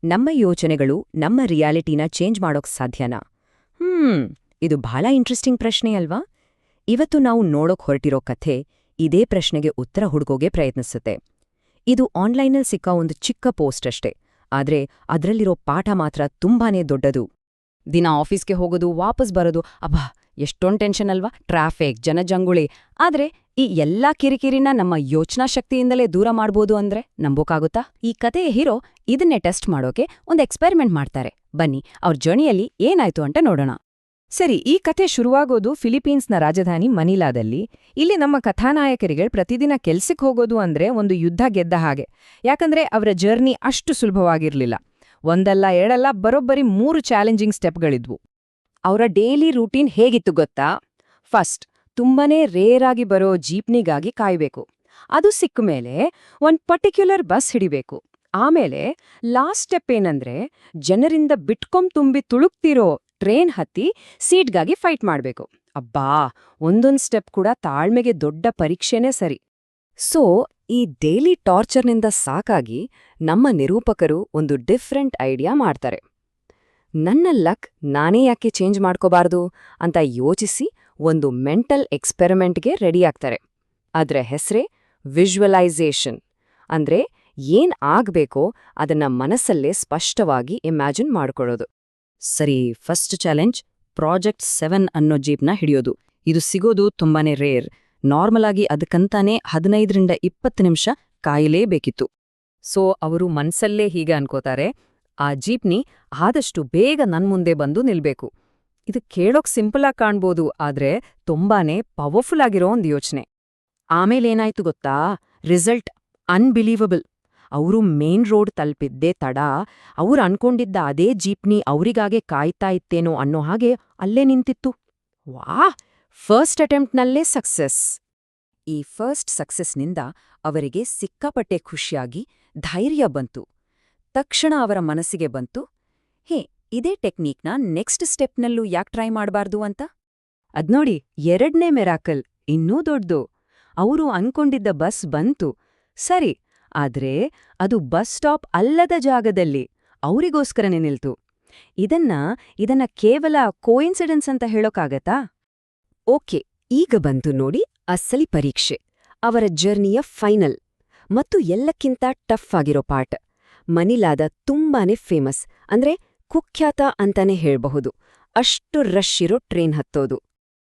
ನಮ್ಮ ಯೋಚನೆಗಳು ನಮ್ಮ ರಿಯಾಲಿಟಿನ ಚೇಂಜ್ ಮಾಡೋಕ್ ಸಾಧ್ಯನಾ? ಇದು ಬಹಳ ಇಂಟ್ರೆಸ್ಟಿಂಗ್ ಪ್ರಶ್ನೆ ಅಲ್ವಾ? ಇವತ್ತು ನಾವು ನೋಡೋಕ್ ಹೊರಟಿರೋ ಕಥೆ ಇದೇ ಪ್ರಶ್ನೆಗೆ ಉತ್ತರ ಹುಡುಕೋಗೆ ಪ್ರಯತ್ನಿಸುತ್ತೆ. ಇದು ಆನ್ಲೈನಲ್ಲಿ ಸಿಕ್ಕ ಒಂದು ಚಿಕ್ಕ ಪೋಸ್ಟ್ ಅಷ್ಟೇ, ಆದ್ರೆ ಅದ್ರಲ್ಲಿರೋ ಪಾಠ ಮಾತ್ರ ತುಂಬಾನೇ ದೊಡ್ಡದು. ದಿನ ಆಫೀಸ್ಗೆ ಹೋಗೋದು, ವಾಪಸ್ ಬರೋದು, ಅಬ್ಬಾ ಎಷ್ಟೊಂದು ಟೆನ್ಷನ್ ಅಲ್ವಾ? ಟ್ರಾಫಿಕ್, ಜನಜಂಗುಳಿ. ಆದ್ರೆ ಈ ಎಲ್ಲಾ ಕಿರಿಕಿರಿನ ನಮ್ಮ ಯೋಚನಾ ಶಕ್ತಿಯಿಂದಲೇ ದೂರ ಮಾಡ್ಬೋದು ಅಂದ್ರೆ ನಂಬೋಕಾಗುತ್ತಾ? ಈ ಕಥೆಯ ಹೀರೋ ಇದನ್ನೇ ಟೆಸ್ಟ್ ಮಾಡೋಕೆ ಒಂದು ಎಕ್ಸ್ಪೆರಿಮೆಂಟ್ ಮಾಡ್ತಾರೆ. ಬನ್ನಿ ಅವ್ರ ಜರ್ನಿಯಲ್ಲಿ ಏನಾಯ್ತು ಅಂತ ನೋಡೋಣ. ಸರಿ, ಈ ಕಥೆ ಶುರುವಾಗೋದು ಫಿಲಿಪೀನ್ಸ್ನ ರಾಜಧಾನಿ ಮನಿಲಾದಲ್ಲಿ. ಇಲ್ಲಿ ನಮ್ಮ ಕಥಾನಾಯಕರಿಗೆ ಪ್ರತಿದಿನ ಕೆಲ್ಸಕ್ಕೆ ಹೋಗೋದು ಅಂದ್ರೆ ಒಂದು ಯುದ್ಧ ಗೆದ್ದ ಹಾಗೆ. ಯಾಕಂದ್ರೆ ಅವರ ಜರ್ನಿ ಅಷ್ಟು ಸುಲಭವಾಗಿರ್ಲಿಲ್ಲ. ಒಂದಲ್ಲ ಎರಡಲ್ಲ, ಬರೋಬ್ಬರಿ 3 ಚಾಲೆಂಜಿಂಗ್ ಸ್ಟೆಪ್ಗಳಿದ್ವು. ಅವರ ಡೈಲಿ ರೂಟೀನ್ ಹೇಗಿತ್ತು ಗೊತ್ತಾ? ಫಸ್ಟ್, ತುಂಬಾನೇ ರೇರ್ ಆಗಿ ಬರೋ ಜೀಪ್ನಿಗಾಗಿ ಕಾಯ್ಬೇಕು. ಅದು ಸಿಕ್ಕ ಮೇಲೆ ಒಂದ್ ಪರ್ಟಿಕ್ಯುಲರ್ ಬಸ್ ಹಿಡಿಬೇಕು. ಆಮೇಲೆ ಲಾಸ್ಟ್ ಸ್ಟೆಪ್ ಏನಂದ್ರೆ, ಜನರಿಂದ ತುಂಬಿಕೊಂಡು ತುಳುಕ್ತಿರೋ ಟ್ರೇನ್ ಹತ್ತಿ ಸೀಟ್ಗಾಗಿ ಫೈಟ್ ಮಾಡ್ಬೇಕು. ಅಬ್ಬಾ, ಒಂದೊಂದ್ ಸ್ಟೆಪ್ ಕೂಡ ತಾಳ್ಮೆಗೆ ದೊಡ್ಡ ಪರೀಕ್ಷೆನೇ ಸರಿ. ಸೊ ಈ ಡೈಲಿ ಟಾರ್ಚರ್ನಿಂದ ಸಾಕಾಗಿ ನಮ್ಮ ನಿರೂಪಕರು ಒಂದು ಡಿಫ್ರೆಂಟ್ ಐಡಿಯಾ ಮಾಡ್ತಾರೆ. ನನ್ನ ಲಕ್ ನಾನೇ ಯಾಕೆ ಚೇಂಜ್ ಮಾಡ್ಕೋಬಾರ್ದು ಅಂತ ಯೋಚಿಸಿ ಒಂದು ಮೆಂಟಲ್ ಎಕ್ಸ್ಪೆರಿಮೆಂಟ್ಗೆ ರೆಡಿಯಾಗ್ತಾರೆ. ಅದ್ರ ಹೆಸರೇ ವಿಜುವಲೈಸೇಷನ್. ಅಂದ್ರೆ ಏನ್ ಆಗ್ಬೇಕೋ ಅದನ್ನ ಮನಸ್ಸಲ್ಲೇ ಸ್ಪಷ್ಟವಾಗಿ ಇಮ್ಯಾಜಿನ್ ಮಾಡ್ಕೊಳ್ಳೋದು. ಸರಿ, ಫಸ್ಟ್ ಚಾಲೆಂಜ್ ಪ್ರಾಜೆಕ್ಟ್ 7 ಅನ್ನೋ ಜೀಪ್ನ ಹಿಡಿಯೋದು. ಇದು ಸಿಗೋದು ತುಂಬಾನೇ ರೇರ್. ನಾರ್ಮಲ್ ಆಗಿ ಅದಕ್ಕಂತಾನೆ 15ರಿಂದ 20 ನಿಮಿಷ ಕಾಯಲೇಬೇಕಿತ್ತು. ಸೊ ಅವರು ಮನ್ಸಲ್ಲೇ ಹೀಗೆ ಅನ್ಕೋತಾರೆ, ಆ ಜೀಪ್ನಿ ಆದಷ್ಟು ಬೇಗ ನನ್ಮುಂದೆ ಬಂದು ನಿಲ್ಬೇಕು. ಇದು ಕೇಳೋಕ್ ಸಿಂಪಲ್ ಆಗಿ ಕಾಣ್ಬೋದು, ಆದ್ರೆ ತುಂಬಾನೇ ಪವರ್ಫುಲ್ ಆಗಿರೋ ಒಂದು ಯೋಚನೆ. ಆಮೇಲೇನಾಯ್ತು ಗೊತ್ತಾ? Result unbelievable. ಅವರು ಮೇನ್ ರೋಡ್ ತಲುಪಿದ್ದೇ ತಡ, ಅವ್ರು ಅನ್ಕೊಂಡಿದ್ದ ಅದೇ ಜೀಪ್ನಿ ಅವರಿಗಾಗೆ ಕಾಯ್ತಾ ಇತ್ತೇನೋ ಅನ್ನೋ ಹಾಗೆ ಅಲ್ಲೇ ನಿಂತಿತ್ತು. ವಾಹ್! ಫಸ್ಟ್ ಅಟೆಂಪ್ಟ್ನಲ್ಲೇ ಸಕ್ಸಸ್. ಈ ಫಸ್ಟ್ ಸಕ್ಸಸ್ನಿಂದ ಅವರಿಗೆ ಸಿಕ್ಕಾಪಟ್ಟೆ ಖುಷಿಯಾಗಿ ಧೈರ್ಯ ಬಂತು. ತಕ್ಷಣ ಅವರ ಮನಸ್ಸಿಗೆ ಬಂತು, ಹೇ, ಇದೇ ಟೆಕ್ನಿಕ್ನ ನೆಕ್ಸ್ಟ್ ಸ್ಟೆಪ್ನಲ್ಲೂ ಯಾಕೆ ಟ್ರೈ ಮಾಡಬಾರ್ದು ಅಂತ. ಅದ್ನೋಡಿ, 2ನೇ ಮಿರಾಕಲ್ ಇನ್ನೂ ದೊಡ್ಡದು. ಅವರು ಅನ್ಕೊಂಡಿದ್ದ ಬಸ್ ಬಂತು, ಸರಿ, ಆದ್ರೆ ಅದು ಬಸ್ ಸ್ಟಾಪ್ ಅಲ್ಲದ ಜಾಗದಲ್ಲಿ ಅವರಿಗೋಸ್ಕರನೇ ನಿಲ್ತು. ಇದನ್ನ ಕೇವಲ ಕೋಇನ್ಸಿಡೆನ್ಸ್ ಅಂತ ಹೇಳೋಕ್ಕಾಗತ್ತಾ? ಓಕೆ, ಈಗ ಬಂತು ನೋಡಿ ಅಸಲಿ ಪರೀಕ್ಷೆ, ಅವರ ಜರ್ನಿಯ ಫೈನಲ್ ಮತ್ತು ಎಲ್ಲಕ್ಕಿಂತ ಟಫ್ ಆಗಿರೋ ಪಾರ್ಟ್. ಮನಿಲಾದ ತುಂಬಾನೇ ಫೇಮಸ್, ಅಂದ್ರೆ ಕುಖ್ಯಾತ ಅಂತಾನೆ ಹೇಳ್ಬಹುದು, ಅಷ್ಟು ರಶ್ ಇರೋ ಟ್ರೈನ್ ಹತ್ತೋದು.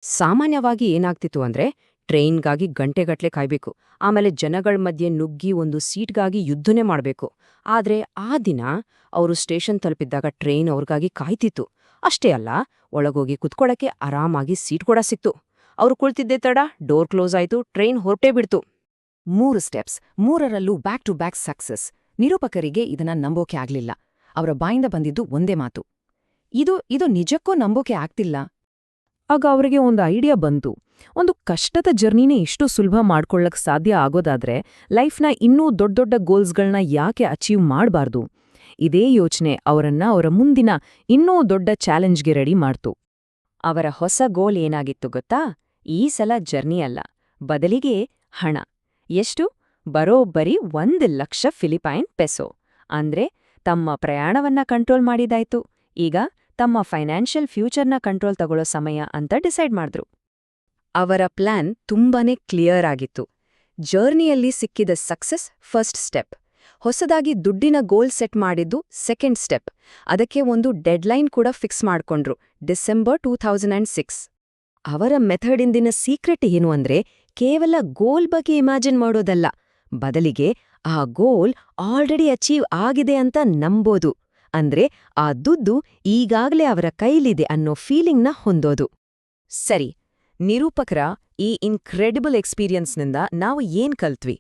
ಸಾಮಾನ್ಯವಾಗಿ ಏನಾಗ್ತಿತ್ತು ಅಂದ್ರೆ, ಟ್ರೈನ್ಗಾಗಿ ಗಂಟೆಗಟ್ಲೆ ಕಾಯ್ಬೇಕು, ಆಮೇಲೆ ಜನಗಳ ಮಧ್ಯೆ ನುಗ್ಗಿ ಒಂದು ಸೀಟ್ಗಾಗಿ ಯುದ್ಧನೇ ಮಾಡ್ಬೇಕು. ಆದ್ರೆ ಆ ದಿನ ಅವರು ಸ್ಟೇಷನ್ ತಲುಪಿದ್ದಾಗ ಟ್ರೈನ್ ಅವ್ರಿಗಾಗಿ ಕಾಯ್ತಿತ್ತು. ಅಷ್ಟೇ ಅಲ್ಲ, ಒಳಗೋಗಿ ಕುತ್ಕೊಳಕ್ಕೆ ಆರಾಮಾಗಿ ಸೀಟ್ ಕೂಡ ಸಿಕ್ತು. ಅವ್ರು ಕುಳಿತಿದ್ದೇ ತಡ ಡೋರ್ ಕ್ಲೋಸ್ ಆಯ್ತು, ಟ್ರೈನ್ ಹೊರಟೇ ಬಿಡ್ತು. 3 ಸ್ಟೆಪ್ಸ್, 3ರಲ್ಲೂ ಬ್ಯಾಕ್ ಟು ಬ್ಯಾಕ್ ಸಕ್ಸಸ್. ನಿರೂಪಕರಿಗೆ ಇದನ್ನ ನಂಬೋಕೆ ಆಗ್ಲಿಲ್ಲ. ಅವರ ಬಾಯಿಂದ ಬಂದಿದ್ದು ಒಂದೇ ಮಾತು, ಇದು ನಿಜಕ್ಕೂ ನಂಬೋಕೆ ಆಗ್ತಿಲ್ಲ. ಆಗ ಅವರಿಗೆ ಒಂದು ಐಡಿಯಾ ಬಂತು. ಒಂದು ಕಷ್ಟದ ಜರ್ನಿನೇ ಇಷ್ಟು ಸುಲಭ ಮಾಡ್ಕೊಳ್ಳಕ್ ಸಾಧ್ಯ ಆಗೋದಾದ್ರೆ ಲೈಫ್ನ ಇನ್ನೂ ದೊಡ್ಡ ಗೋಲ್ಸ್ಗಳನ್ನ ಯಾಕೆ ಅಚೀವ್ ಮಾಡಬಾರ್ದು? ಇದೇ ಯೋಚನೆ ಅವರನ್ನ ಅವರ ಮುಂದಿನ ಇನ್ನೂ ದೊಡ್ಡ ಚಾಲೆಂಜ್ಗೆ ರೆಡಿ ಮಾಡ್ತು. ಅವರ ಹೊಸ ಗೋಲ್ ಏನಾಗಿತ್ತು ಗೊತ್ತಾ? ಈ ಸಲ ಜರ್ನಿ ಅಲ್ಲ, ಬದಲಿಗೆ ಹಣ. ಎಷ್ಟು? ಬರೋಬ್ಬರಿ 1,00,000 ಫಿಲಿಪೈನ್ ಪೆಸೋ. ಅಂದ್ರೆ ತಮ್ಮ ಪ್ರಯಾಣವನ್ನ ಕಂಟ್ರೋಲ್ ಮಾಡಿದಾಯ್ತು. ಈಗ ತಮ್ಮ ಫೈನಾನ್ಷಿಯಲ್ ಫ್ಯೂಚರ್ನ ಕಂಟ್ರೋಲ್ ತಗೊಳ್ಳೋ ಸಮಯ ಅಂತ ಡಿಸೈಡ್ ಮಾಡಿದ್ರು. ಅವರ ಪ್ಲಾನ್ ತುಂಬಾನೇ ಕ್ಲಿಯರ್ ಆಗಿತ್ತು. ಜರ್ನಿಯಲ್ಲಿ ಸಿಕ್ಕಿದ ಸಕ್ಸಸ್ ಫಸ್ಟ್ ಸ್ಟೆಪ್, ಹೊಸದಾಗಿ ದುಡ್ಡಿನ ಗೋಲ್ ಸೆಟ್ ಮಾಡಿದ್ದು ಸೆಕೆಂಡ್ ಸ್ಟೆಪ್. ಅದಕ್ಕೆ ಒಂದು ಡೆಡ್ಲೈನ್ ಕೂಡ ಫಿಕ್ಸ್ ಮಾಡ್ಕೊಂಡ್ರು, ಡಿಸೆಂಬರ್ 2006. ಅವರ ಮೆಥಡಿಂದಿನ ಸೀಕ್ರೆಟ್ ಏನು ಅಂದ್ರೆ, ಕೇವಲ ಗೋಲ್ ಬಗ್ಗೆ ಇಮ್ಯಾಜಿನ್ ಮಾಡೋದಲ್ಲ, ಬದಲಿಗೆ ಆ ಗೋಲ್ ಆಲ್ರೆಡಿ ಅಚೀವ್ ಆಗಿದೆ ಅಂತ ನಂಬೋದು. ಅಂದ್ರೆ ಆ ದುಡ್ಡು ಈಗಾಗ್ಲೇ ಅವರ ಕೈಲಿದೆ ಅನ್ನೋ ಫೀಲಿಂಗ್ನ ಹೊಂದೋದು. ಸರಿ, ನಿರೂಪಕರ ಈ ಇನ್ಕ್ರೆಡಿಬಲ್ ಎಕ್ಸ್ಪೀರಿಯನ್ಸ್ನಿಂದ ನಾವು ಏನ್ ಕಲ್ತ್ವಿ?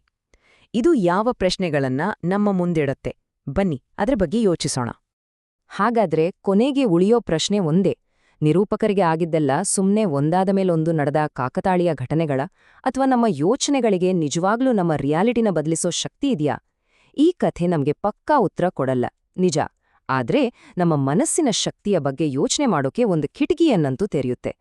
ಇದು ಯಾವ ಪ್ರಶ್ನೆಗಳನ್ನ ನಮ್ಮ ಮುಂದಿಡತ್ತೆ? ಬನ್ನಿ ಅದ್ರ ಬಗ್ಗೆ ಯೋಚಿಸೋಣ. ಹಾಗಾದ್ರೆ ಕೊನೆಗೆ ಉಳಿಯೋ ಪ್ರಶ್ನೆ ಒಂದೇ, ನಿರೂಪಕರಿಗೆ ಆಗಿದ್ದೆಲ್ಲ ಸುಮ್ನೆ ಒಂದಾದ ಮೇಲೊಂದು ನಡೆದ ಕಾಕತಾಳೀಯ ಘಟನೆಗಳ, ಅಥವಾ ನಮ್ಮ ಯೋಚನೆಗಳಿಗೆ ನಿಜವಾಗ್ಲೂ ನಮ್ಮ ರಿಯಾಲಿಟಿನ ಬದಲಿಸೋ ಶಕ್ತಿ ಇದೆಯಾ? ಈ ಕಥೆ ನಮ್ಗೆ ಪಕ್ಕಾ ಉತ್ತರ ಕೊಡಲ್ಲ, ನಿಜ. ಆದ್ರೆ ನಮ್ಮ ಮನಸ್ಸಿನ ಶಕ್ತಿಯ ಬಗ್ಗೆ ಯೋಚನೆ ಮಾಡೋಕೆ ಒಂದು ಕಿಟಕಿಯನ್ನಂತೂ ತೆರೆಯುತ್ತೆ.